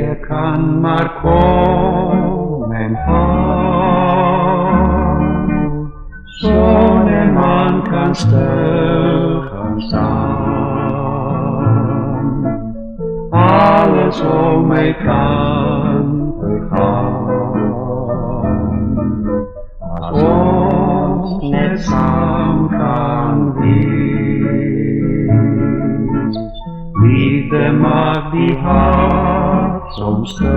je kan maar komen gaan, zon en maan kan stil gaan staan, alles om mij kan vergaan, als ons net saam kan wees. Liefde maakt die hart soms stil,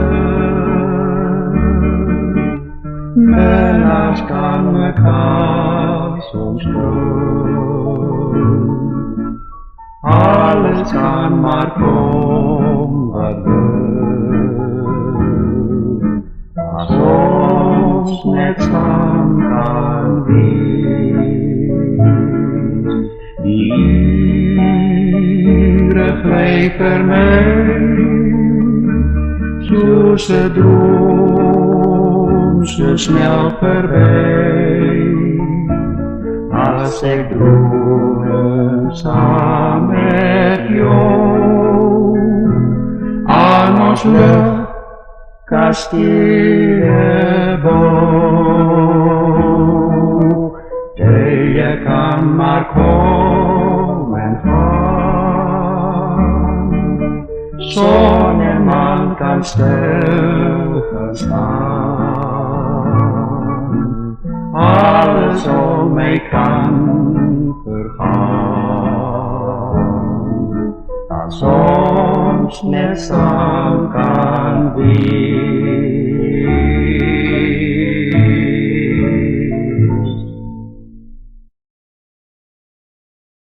minnaars kan mekaar soms doen. Alles kan maar kom wat wil, als ons net saam kan wees. Die uren glijden mij, zoals de droom zo snel voorbij. Als ik droom samen met jou, aan ons luchtkastelen bouw. Je kan maar komen en gaan, zon en maan kan stil gaan staan, alles om mij kan vergaan, als ons net saam kan wees.